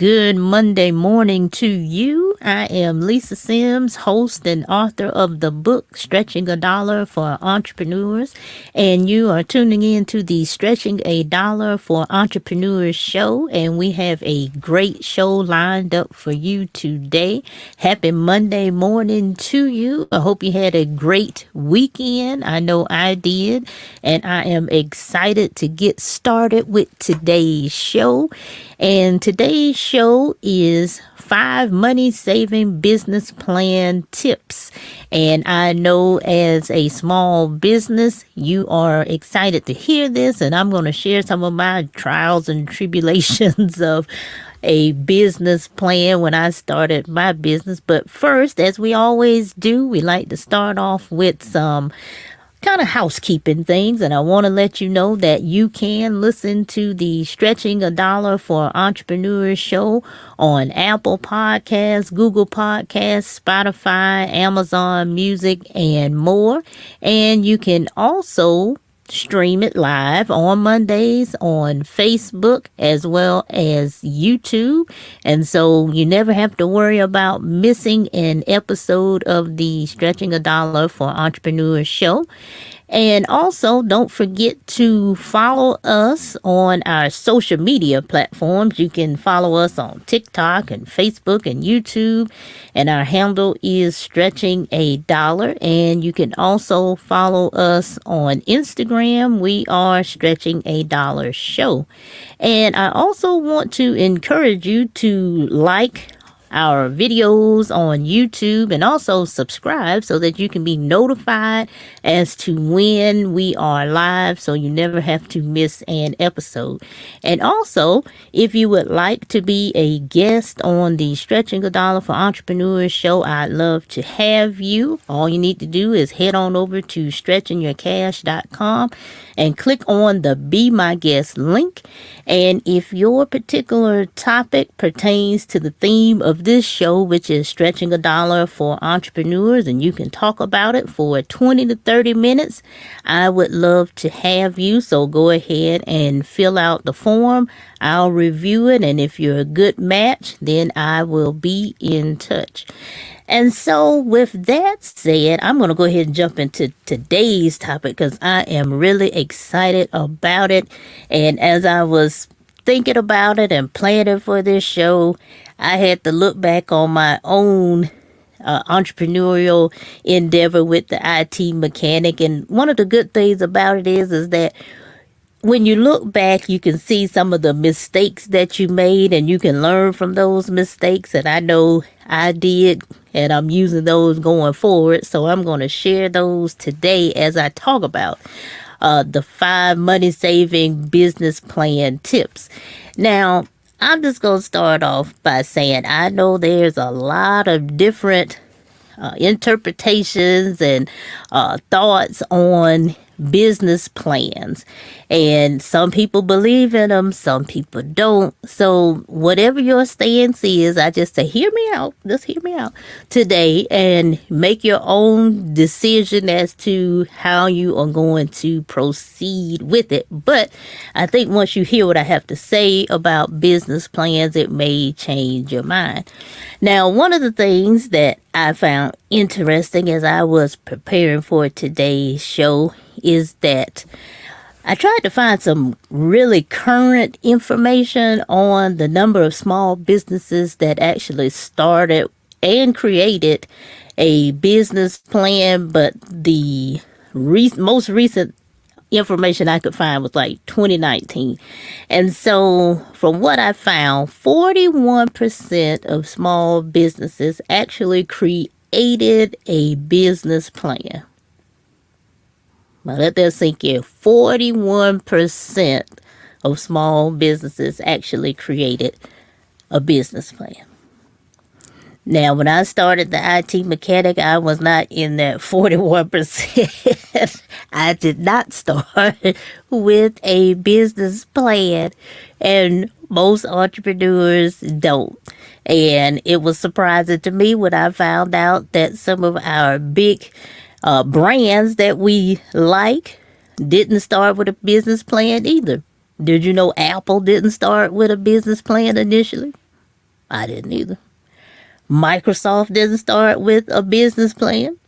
good Monday morning to you. I am Lisa Sims, host and author of the book Stretching a Dollar for Entrepreneurs, and you are tuning in to the Stretching a Dollar for Entrepreneurs show, and we have a great show lined up for you today. Happy Monday morning to you. I hope you had a great weekend. I know I did, and I am excited to get started with today's show. And today's show is 5 money-saving business plan tips. And I know as a small business, you are excited to hear this. And I'm going to share some of my trials and tribulations of a business plan when I started my business. But first, as we always do, we like to start off with some kind of housekeeping things, and I want to let you know that you can listen to the Stretching a Dollar for Entrepreneurs show on Apple Podcasts, Google Podcasts, Spotify, Amazon Music, and more. And you can also stream it live on Mondays on Facebook as well as YouTube. And so you never have to worry about missing an episode of the Stretching a Dollar for Entrepreneurs show. And also, don't forget to follow us on our social media platforms. You can follow us on TikTok and Facebook and YouTube. And our handle is Stretching a Dollar. And you can also follow us on Instagram. We are Stretching a Dollar Show. And I also want to encourage you to like our videos on YouTube and also subscribe so that you can be notified as to when we are live, so you never have to miss an episode. And also, if you would like to be a guest on the Stretching a Dollar for Entrepreneurs show, I'd love to have you. All you need to do is head on over to stretchingyourcash.com and click on the Be My Guest link. And if your particular topic pertains to the theme of this show, which is Stretching a Dollar for Entrepreneurs, and you can talk about it for 20 to 30 minutes, I would love to have you. So go ahead and fill out the form. I'll review it, and if you're a good match, then I will be in touch. And so with that said, I'm going to go ahead and jump into today's topic because I am really excited about it. And as I was thinking about it and planning for this show, I had to look back on my own entrepreneurial endeavor with the IT mechanic. And one of the good things about it is that when you look back, you can see some of the mistakes that you made and you can learn from those mistakes. And I know I did, and I'm using those going forward. So I'm going to share those today as I talk about the 5 money-saving business plan tips. Now, I'm just going to start off by saying I know there's a lot of different interpretations and thoughts on business plans, and some people believe in them, some people don't. So whatever your stance is, I just say hear me out today and make your own decision as to how you are going to proceed with it. But I think once you hear what I have to say about business plans, it may change your mind. Now, one of the things that I found interesting as I was preparing for today's show is that I tried to find some really current information on the number of small businesses that actually started and created a business plan, but the most recent information I could find was like 2019. And so from what I found, 41% of small businesses actually created a business plan. Now let that sink in. 41% of small businesses actually created a business plan. Now, when I started the IT mechanic, I was not in that 41%. I did not start with a business plan, and most entrepreneurs don't. And it was surprising to me when I found out that some of our big brands that we like didn't start with a business plan either. Did you know Apple didn't start with a business plan initially? I didn't either. Microsoft didn't start with a business plan.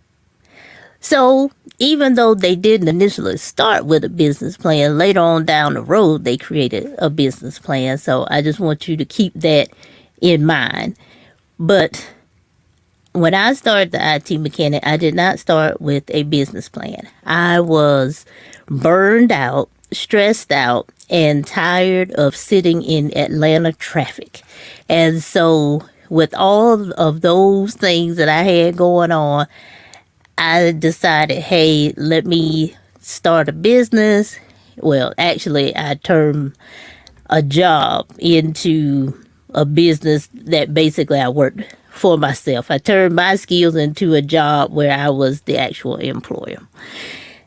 So even though they didn't initially start with a business plan, later on down the road, they created a business plan. So I just want you to keep that in mind. But when I started the IT mechanic, I did not start with a business plan. I was burned out, stressed out, and tired of sitting in Atlanta traffic. And so, with all of those things that I had going on, I decided, hey, let me start a business. Well, actually, I turned a job into a business that basically I worked for myself. I turned my skills into a job where I was the actual employer.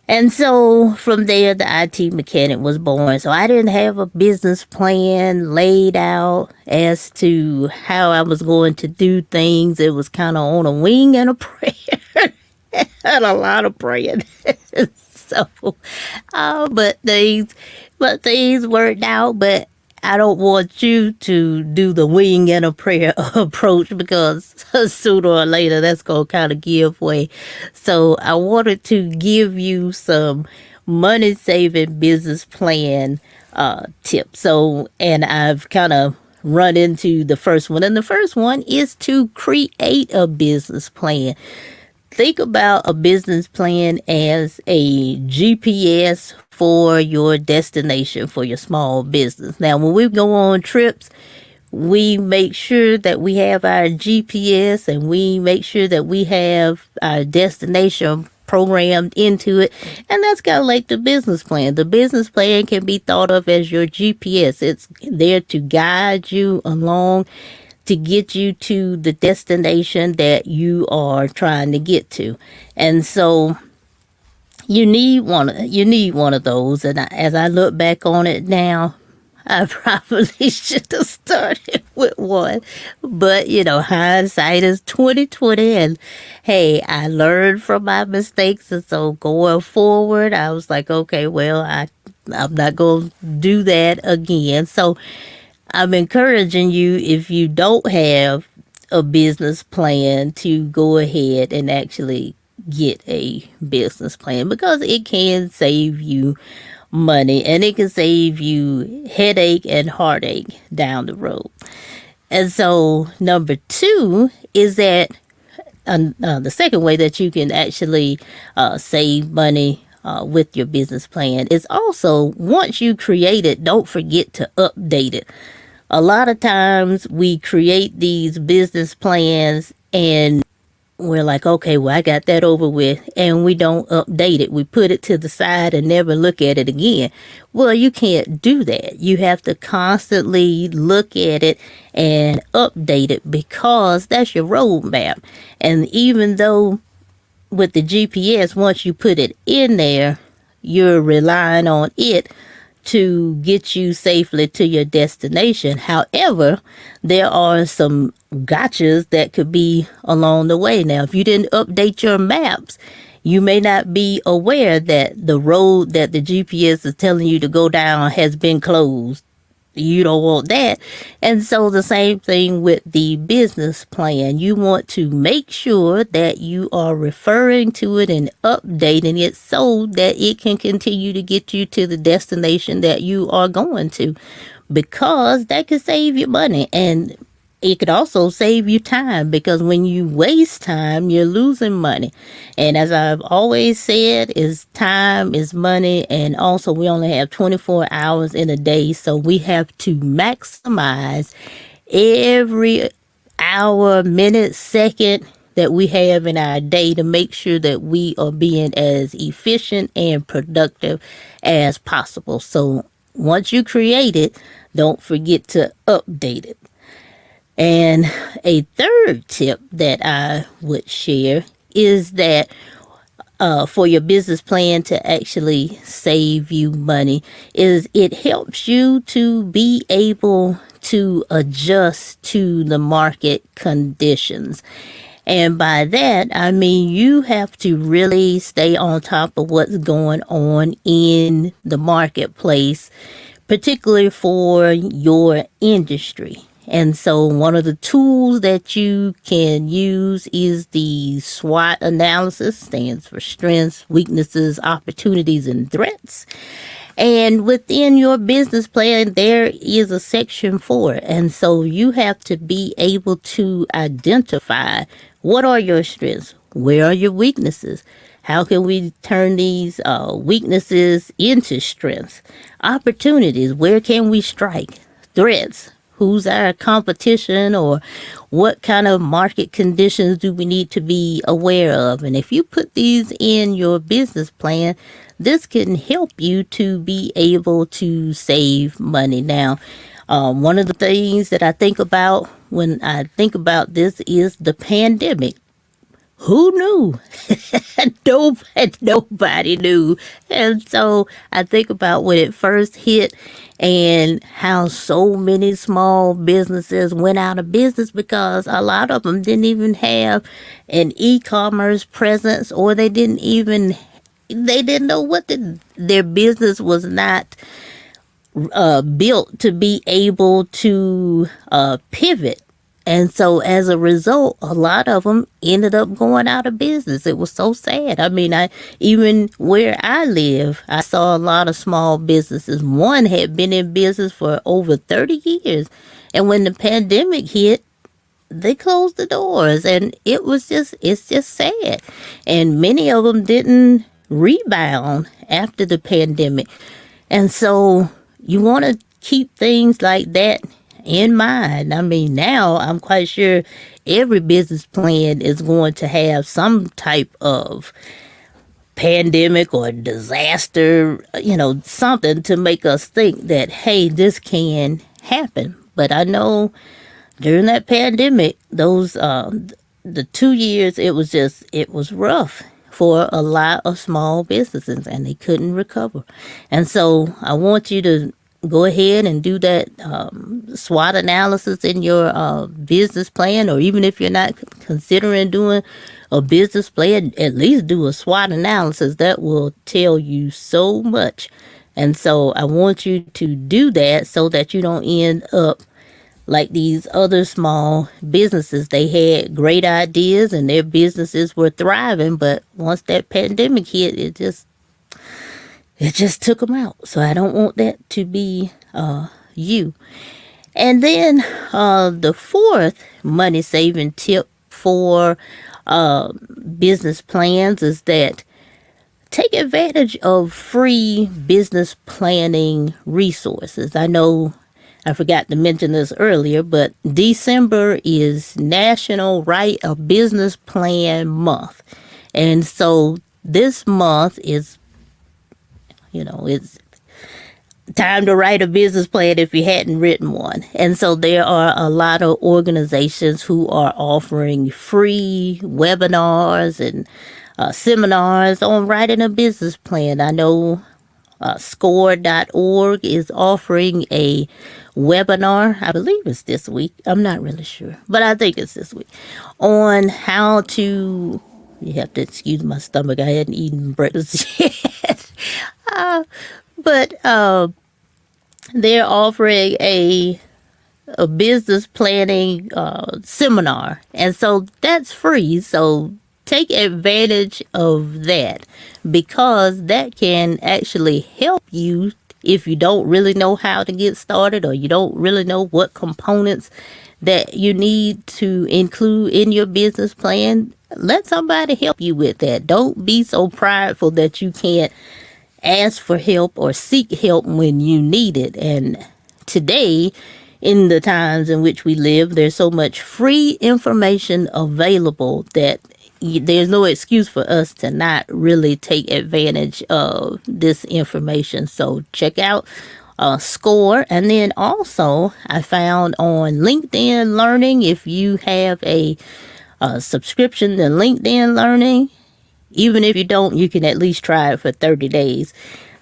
And so from there, the IT mechanic was born. So I didn't have a business plan laid out as to how I was going to do things. It was kind of on a wing and a prayer. And a lot of praying. So, but things worked out. But I don't want you to do the wing and a prayer approach, because sooner or later that's going to kind of give way. So I wanted to give you some money saving business plan tips. So, and I've kind of run into the first one. And the first one is to create a business plan. Think about a business plan as a GPS for your destination, for your small business. Now, when we go on trips, we make sure that we have our GPS and we make sure that we have our destination programmed into it. And that's kind of like the business plan. The business plan can be thought of as your GPS. It's there to guide you along, to get you to the destination that you are trying to get to. And so you need one of those. And as I look back on it now, I probably should have started with one. But hindsight is 2020, and hey, I learned from my mistakes. And so going forward, I was like, okay, well, I'm not going to do that again. So I'm encouraging you, if you don't have a business plan, to go ahead and actually get a business plan, because it can save you money and it can save you headache and heartache down the road. And so number 2 is that the second way that you can actually save money with your business plan is also, once you create it, don't forget to update it. A lot of times we create these business plans and we're like, okay, well, I got that over with, and we don't update it. We put it to the side and never look at it again. Well, you can't do that. You have to constantly look at it and update it, because that's your roadmap. And even though with the GPS, once you put it in there, you're relying on it to get you safely to your destination. However, there are some gotchas that could be along the way. Now, if you didn't update your maps, you may not be aware that the road that the GPS is telling you to go down has been closed. You don't want that. And so the same thing with the business plan. You want to make sure that you are referring to it and updating it so that it can continue to get you to the destination that you are going to, because that could save you money. And it could also save you time, because when you waste time, you're losing money. And as I've always said, is time is money. And also, we only have 24 hours in a day. So we have to maximize every hour, minute, second that we have in our day to make sure that we are being as efficient and productive as possible. So once you create it, don't forget to update it. And a third tip that I would share is that for your business plan to actually save you money, is it helps you to be able to adjust to the market conditions. And by that, I mean you have to really stay on top of what's going on in the marketplace, particularly for your industry. And so one of the tools that you can use is the SWOT analysis, stands for strengths, weaknesses, opportunities, and threats. And within your business plan, there is a section for it. And so you have to be able to identify what are your strengths, where are your weaknesses, how can we turn these weaknesses into strengths, opportunities, where can we strike, threats, who's our competition, or what kind of market conditions do we need to be aware of. And if you put these in your business plan, this can help you to be able to save money. Now, one of the things that I think about when I think about this is the pandemic. Who knew? Nobody knew. And so I think about when it first hit and how so many small businesses went out of business because a lot of them didn't even have an e-commerce presence, or they didn't know what their business was not built to be able to pivot. And so as a result, a lot of them ended up going out of business. It was so sad. I mean, even where I live, I saw a lot of small businesses. One had been in business for over 30 years. And when the pandemic hit, they closed the doors, and it's just sad. And many of them didn't rebound after the pandemic. And so you want to keep things like that in mind. I mean, now I'm quite sure every business plan is going to have some type of pandemic or disaster, something to make us think that, hey, this can happen. But I know during that pandemic, those the 2 years, it was rough for a lot of small businesses, and they couldn't recover. And so I want you to go ahead and do that SWOT analysis in your business plan, or even if you're not considering doing a business plan, at least do a SWOT analysis. That will tell you so much. And so I want you to do that so that you don't end up like these other small businesses. They had great ideas and their businesses were thriving, but once that pandemic hit, it just took them out. So I don't want that to be you. And then the fourth money saving tip for business plans is that take advantage of free business planning resources. I know I forgot to mention this earlier, but December is National Write a Business Plan Month. And so this month is, it's time to write a business plan if you hadn't written one. And so there are a lot of organizations who are offering free webinars and seminars on writing a business plan. I know score.org is offering a webinar. I believe it's this week. I'm not really sure, but I think it's this week, on how to, you have to excuse my stomach. I hadn't eaten breakfast yet. But they're offering a business planning seminar. And so that's free. So take advantage of that, because that can actually help you if you don't really know how to get started, or you don't really know what components that you need to include in your business plan. Let somebody help you with that. Don't be so prideful that you can't ask for help or seek help when you need it. And today, in the times in which we live, there's so much free information available that there's no excuse for us to not really take advantage of this information. So check out Score. And then also I found on LinkedIn Learning, if you have a subscription to LinkedIn Learning, even if you don't, you can at least try it for 30 days.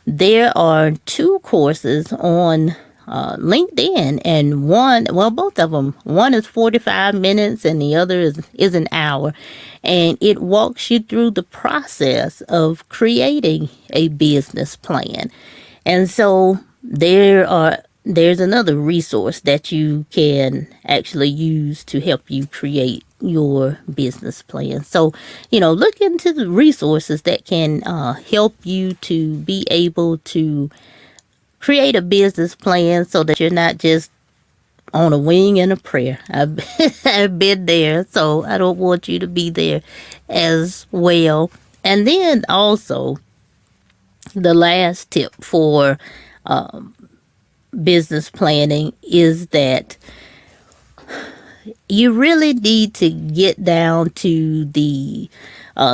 There are 2 courses on LinkedIn, and both of them. One is 45 minutes and the other is an hour. And it walks you through the process of creating a business plan. And so there are there's another resource that you can actually use to help you create your business plan. So, look into the resources that can help you to be able to create a business plan so that you're not just on a wing and a prayer. I've been there, so I don't want you to be there as well. And then also, the last tip for business planning is that you really need to get down to the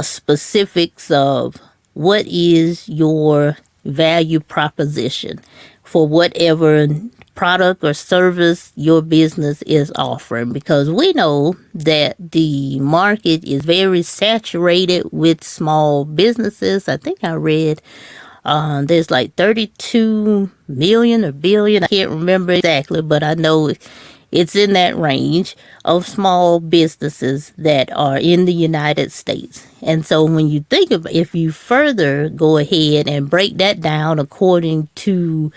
specifics of what is your value proposition for whatever product or service your business is offering, because we know that the market is very saturated with small businesses. I think I read there's like 32 million or billion. I can't remember exactly, but I know it's in that range of small businesses that are in the United States. And so when you think of, if you further go ahead and break that down according to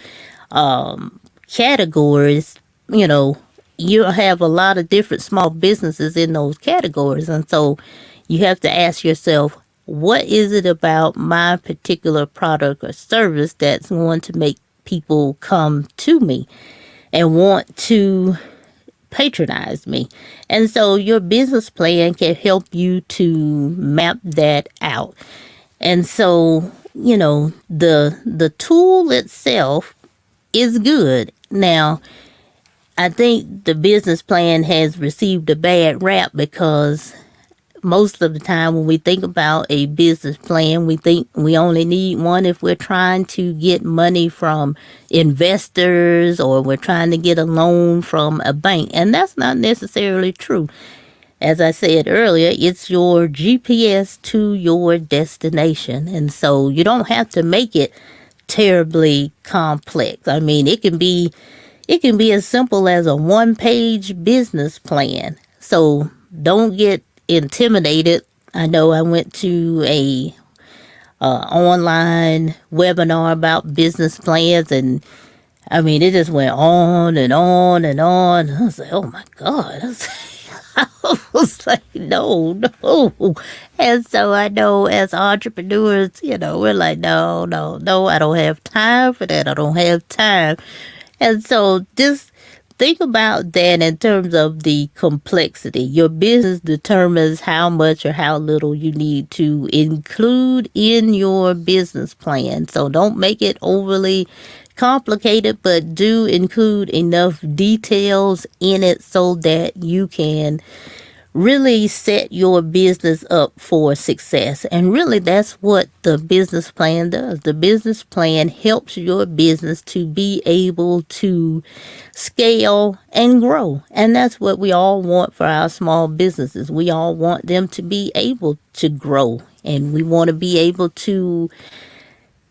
categories, you'll have a lot of different small businesses in those categories. And so you have to ask yourself, what is it about my particular product or service that's going to make people come to me and want to patronize me? And so your business plan can help you to map that out. And so, the tool itself is good. Now, I think the business plan has received a bad rap because most of the time when we think about a business plan, we think we only need one if we're trying to get money from investors or we're trying to get a loan from a bank. And that's not necessarily true. As I said earlier, it's your GPS to your destination. And so you don't have to make it terribly complex. I mean, it can be as simple as a one-page business plan. So don't get intimidated. I know I went to a online webinar about business plans, and I mean, it just went on and on and on. I was like, oh my God. I was like, no. And so I know as entrepreneurs, we're like, no, I don't have time for that. I don't have time. And so just think about that in terms of the complexity. Your business determines how much or how little you need to include in your business plan. So don't make it overly complicated, but do include enough details in it so that you can really set your business up for success. And really, that's what the business plan does. The business plan helps your business to be able to scale and grow. And that's what we all want for our small businesses. We all want them to be able to grow, and we want to be able to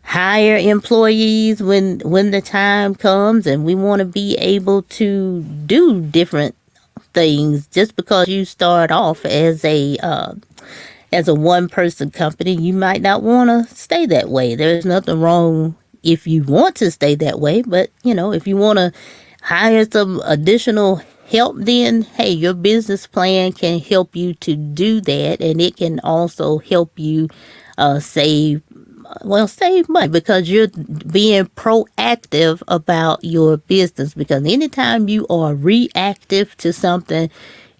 hire employees when the time comes, and we want to be able to do different things. Just because you start off as a one person company, you might not want to stay that way. There's nothing wrong if you want to stay that way, but if you want to hire some additional help, then hey, your business plan can help you to do that, and it can also help you save money because you're being proactive about your business. Because anytime you are reactive to something,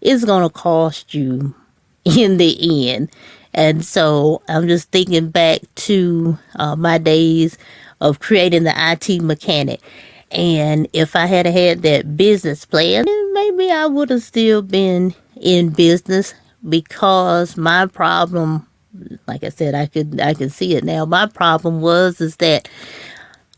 it's going to cost you in the end. And so I'm just thinking back to my days of creating the IT mechanic. And if I had had that business plan, then maybe I would have still been in business, because my problem, like I said, I can see it now. My problem is that,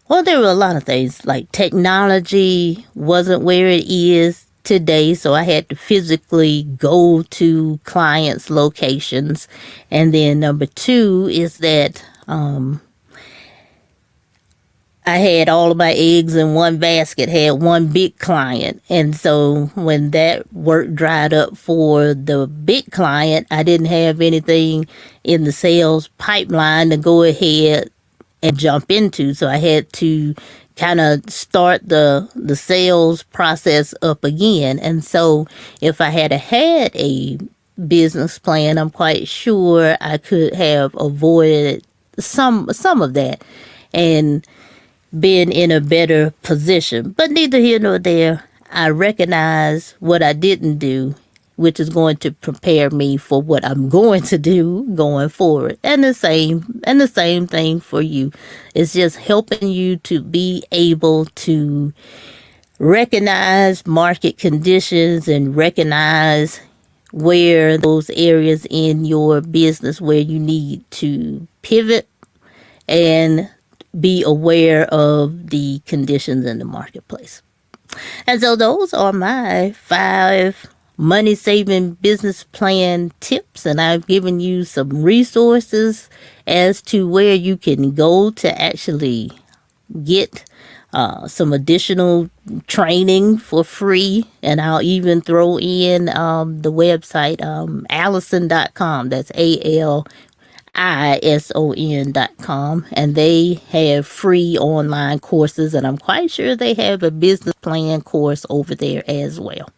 well, there were a lot of things, like technology wasn't where it is today, so I had to physically go to clients' locations. And then number two is that I had all of my eggs in one basket, had one big client. And so when that work dried up for the big client, I didn't have anything in the sales pipeline to go ahead and jump into. So I had to kind of start the sales process up again. And so if I had a business plan, I'm quite sure I could have avoided some of that and been in a better position. But neither here nor there. I recognize what I didn't do, which is going to prepare me for what I'm going to do going forward. And the same thing for you. It's just helping you to be able to recognize market conditions and recognize where those areas in your business where you need to pivot and be aware of the conditions in the marketplace. And so those are my 5 money saving business plan tips, and I've given you some resources as to where you can go to actually get some additional training for free. And I'll even throw in the website Alison.com. That's ALISON.com, and they have free online courses, and I'm quite sure they have a business plan course over there as well.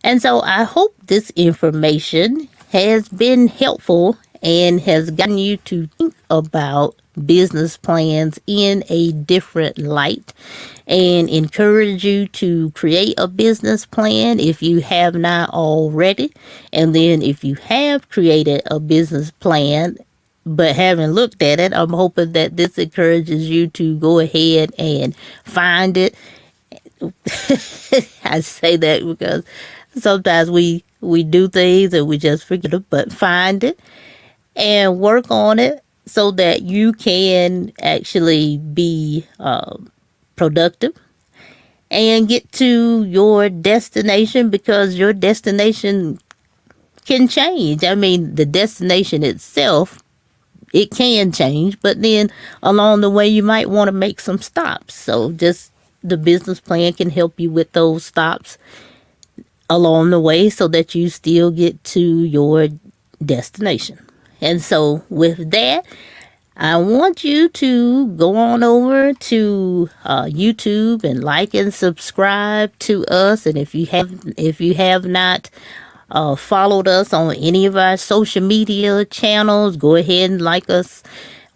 And so I hope this information has been helpful and has gotten you to think about business plans in a different light, and encourage you to create a business plan if you have not already. And then if you have created a business plan but haven't looked at it, I'm hoping that this encourages you to go ahead and find it. I say that because sometimes we do things and we just forget it, but find it and work on it so that you can actually be productive and get to your destination, because your destination can change. I mean, the destination itself, it can change, but then along the way you might want to make some stops. So just the business plan can help you with those stops along the way so that you still get to your destination. And so with that, I want you to go on over to YouTube and like and subscribe to us. And if you have not followed us on any of our social media channels, go ahead and like us.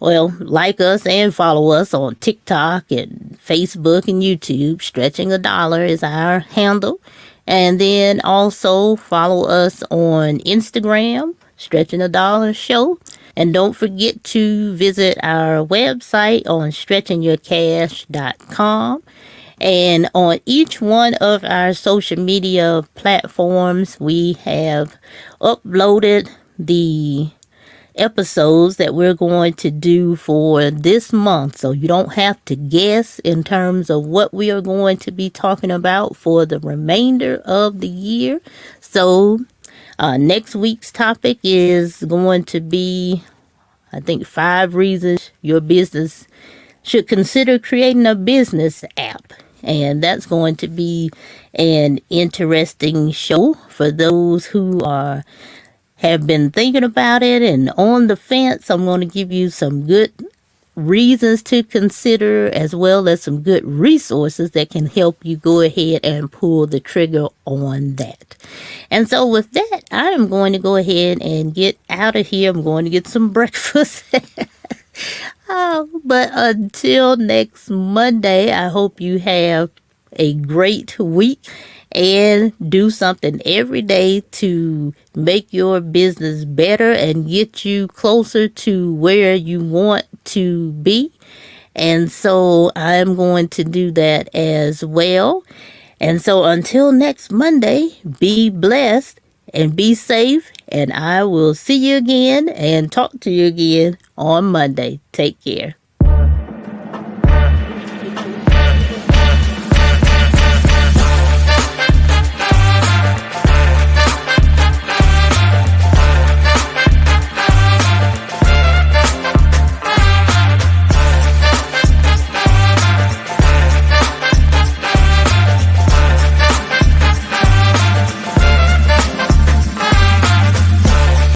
Well, like us and follow us on TikTok and Facebook and YouTube. Stretching a Dollar is our handle. And then also follow us on Instagram, Stretching a Dollar Show. And don't forget to visit our website on stretchingyourcash.com. And on each one of our social media platforms, we have uploaded the episodes that we're going to do for this month, so you don't have to guess in terms of what we are going to be talking about for the remainder of the year. So next week's topic is going to be, I think, 5 reasons your business should consider creating a business app. And that's going to be an interesting show for those who have been thinking about it and on the fence. I'm going to give you some good reasons to consider, as well as some good resources that can help you go ahead and pull the trigger on that. And so with that, I am going to go ahead and get out of here. I'm going to get some breakfast. But until next Monday, I hope you have a great week and do something every day to make your business better and get you closer to where you want to be. And so I'm going to do that as well. And so until next Monday, be blessed and be safe. And I will see you again and talk to you again on Monday. Take care.